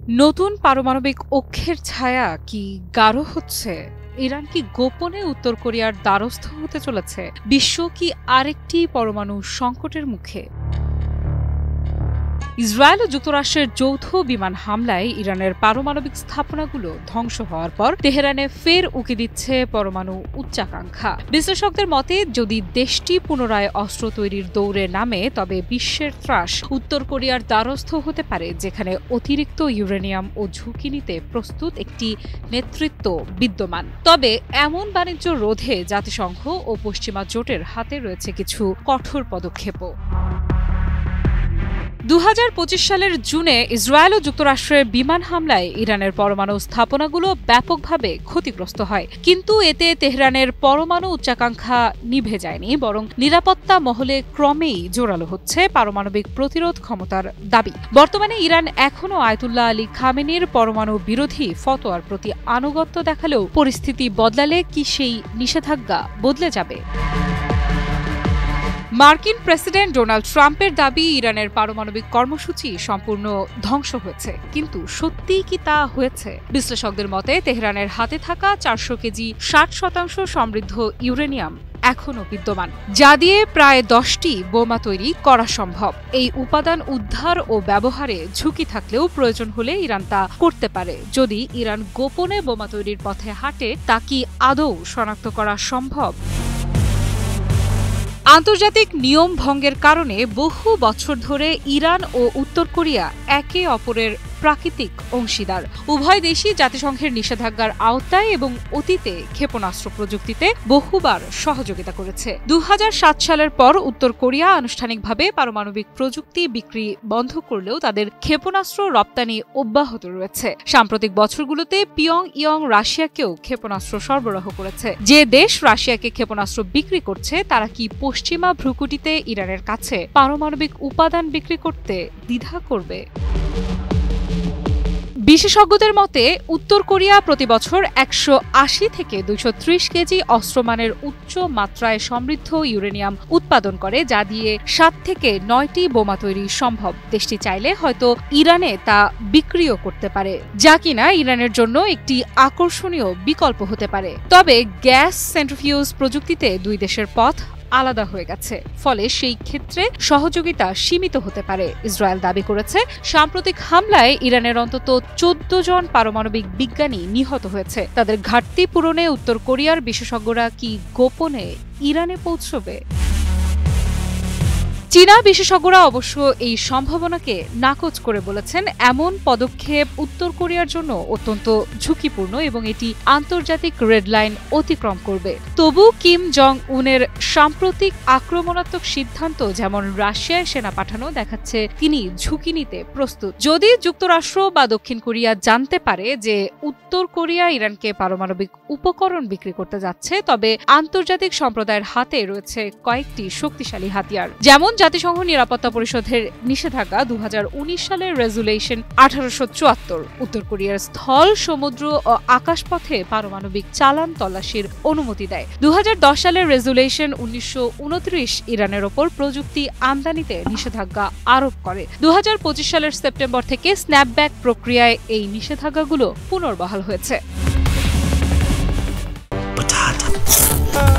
নতুন পারমাণবিক অক্ষের ছায়া কি গাঢ় হচ্ছে? ইরান কি গোপনে উত্তর কোরিয়ার দ্বারস্থ হতে চলেছে? বিশ্ব কি আরেকটি পরমাণু সংকটের মুখে? ইসরায়েল ও যুক্তরাষ্ট্রের যৌথ বিমান হামলায় ইরানের পারমাণবিক স্থাপনাগুলো ধ্বংস হওয়ার পর তেহরানে ফের উকি দিচ্ছে পরমাণু উচ্চাকাঙ্ক্ষা। বিশ্লেষকদের মতে, যদি দেশটি পুনরায় অস্ত্র তৈরির দৌড়ে নামে, তবে বিশ্বের ত্রাস উত্তর কোরিয়ার দ্বারস্থ হতে পারে, যেখানে অতিরিক্ত ইউরেনিয়াম ও ঝুঁকি নিতে প্রস্তুত একটি নেতৃত্ব বিদ্যমান। তবে এমন বাণিজ্য রোধে জাতিসংঘ ও পশ্চিমা জোটের হাতে রয়েছে কিছু কঠোর পদক্ষেপও। 2025 সালের জুনে ইসরায়েল ও যুক্তরাষ্ট্রের বিমান হামলায় ইরানের পরমাণু স্থাপনাগুলো ব্যাপকভাবে ক্ষতিগ্রস্ত হয়। কিন্তু এতে তেহরানের পরমাণু উচ্চাকাঙ্ক্ষা নিভে যায়নি, বরং নিরাপত্তা মহলে ক্রমেই জোরালো হচ্ছে পারমাণবিক প্রতিরোধ ক্ষমতার দাবি। বর্তমানে ইরান এখনও আয়াতুল্লাহ আলী খামেনির পরমাণু বিরোধী ফতোয়ার প্রতি আনুগত্য দেখালেও পরিস্থিতি বদলালে কি সেই নিষেধাজ্ঞা বদলে যাবে? মার্কিন প্রেসিডেন্ট ডোনাল্ড ট্রাম্পের দাবি, ইরানের পারমাণবিক কর্মসূচি সম্পূর্ণ ধ্বংস হয়েছে। কিন্তু সত্যিই কি তা হয়েছে? বিশ্লেষকদের মতে, তেহরানের হাতে থাকা 400 কেজি 60% সমৃদ্ধ ইউরেনিয়াম এখনও বিদ্যমান, যা দিয়ে প্রায় 10টি বোমা তৈরি করা সম্ভব। এই উপাদান উদ্ধার ও ব্যবহারে ঝুঁকি থাকলেও প্রয়োজন হলে ইরান তা করতে পারে। যদি ইরান গোপনে বোমা তৈরির পথে হাঁটে, তা কি আদৌ শনাক্ত করা সম্ভব? আন্তর্জাতিক নিয়ম ভঙ্গের কারণে বহু বছর ধরে ইরান ও উত্তর কোরিয়া একে অপরের প্রাকৃতিক অংশীদার। উভয় দেশই জাতিসংঘের নিষেধাজ্ঞার আওতায় এবং অতীতে ক্ষেপণাস্ত্র প্রযুক্তিতে বহুবার সহযোগিতা করেছে। 2007 সালের পর উত্তর কোরিয়া আনুষ্ঠানিকভাবে পারমাণবিক প্রযুক্তি বিক্রি বন্ধ করলেও তাদের ক্ষেপণাস্ত্র রপ্তানি অব্যাহত রয়েছে। সাম্প্রতিক বছরগুলোতে পিয়ংইয়ং রাশিয়াকেও ক্ষেপণাস্ত্র সরবরাহ করেছে। যে দেশ রাশিয়াকে ক্ষেপণাস্ত্র বিক্রি করছে, তারা কি পশ্চিমা ভ্রুকুটিতে ইরানের কাছে পারমাণবিক উপাদান বিক্রি করতে দ্বিধা করবে? বিশেষজ্ঞদের মতে, উত্তর কোরিয়া প্রতি বছর 180 থেকে 230 কেজি অস্ত্রমানের উচ্চ মাত্রায় সমৃদ্ধ ইউরেনিয়াম উৎপাদন করে, যা দিয়ে 7 থেকে 9টি বোমা তৈরি সম্ভব। দেশটি চাইলে হয়তো ইরানে তা বিক্রিও করতে পারে, যা কিনা ইরানের জন্য একটি আকর্ষণীয় বিকল্প হতে পারে। তবে গ্যাস সেন্ট্রিফিউজ প্রযুক্তিতে দুই দেশের পথ আলাদা হয়ে গেছে, ফলে সেই ক্ষেত্রে সহযোগিতা সীমিত হতে পারে। ইসরায়েল দাবি করেছে, সাম্প্রতিক হামলায় ইরানের অন্তত 14 জন পারমাণবিক বিজ্ঞানী নিহত হয়েছে। তাদের ঘাটতি পূরণে উত্তর কোরিয়ার বিশেষজ্ঞরা কি গোপনে ইরানে পৌঁছবে? চীনা বিশেষজ্ঞরা অবশ্য এই সম্ভাবনাকে নাকচ করে বলেছেন, এমন পদক্ষেপ উত্তর কোরিয়ার জন্য অত্যন্ত ঝুঁকিপূর্ণ এবং এটি আন্তর্জাতিক রেডলাইন অতিক্রম করবে। তবু কিম জং উনের সাম্প্রতিক আক্রমণাত্মক সিদ্ধান্ত, যেমন রাশিয়ায় সেনা পাঠানো, দেখাচ্ছে তিনি ঝুঁকি নিতে প্রস্তুত। যদি যুক্তরাষ্ট্র বা দক্ষিণ কোরিয়া জানতে পারে যে উত্তর কোরিয়া ইরানকে পারমাণবিক উপকরণ বিক্রি করতে যাচ্ছে, তবে আন্তর্জাতিক সম্প্রদায়ের হাতে রয়েছে কয়েকটি শক্তিশালী হাতিয়ার, যেমন জাতিসংঘ নিরাপত্তা পরিষদের নিষেধাজ্ঞা, 2019 সালের রেজুলেশন 1874 উত্তর কোরিয়ার স্থল, সমুদ্র ও আকাশপথে পারমাণবিক চালান তল্লাশির অনুমতি দেয়। 2010 সালের রেজুলেশন 1929 ইরানের ওপর প্রযুক্তি আমদানিতে নিষেধাজ্ঞা আরোপ করে। 2025 সালের সেপ্টেম্বর থেকে স্ন্যাপব্যাক প্রক্রিয়ায় এই নিষেধাজ্ঞাগুলো পুনর্বহাল হয়েছে।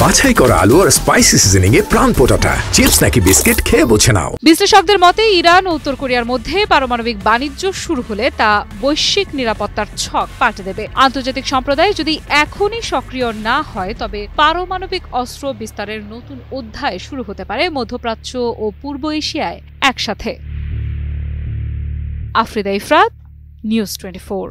বাছাই করা আলু আর স্পাইসি সিজনিং এ প্রাণ পোটাটা চিপস নাকি বিস্কিট খেয়ে বুঝে নাও। বিশ্লেষকদের মতে, ইরান ও উত্তর কোরিয়ার মধ্যে পারমাণবিক বাণিজ্য শুরু হলে তা বৈশ্বিক নিরাপত্তার ছক পাল্টে দেবে। আন্তর্জাতিক সম্প্রদায় যদি এখনই সক্রিয় না হয়, তবে পারমাণবিক অস্ত্র বিস্তারের নতুন অধ্যায় শুরু হতে পারে মধ্যপ্রাচ্য ও পূর্ব এশিয়ায় একসাথে। আফরিদা ইফরাত, নিউজ 24।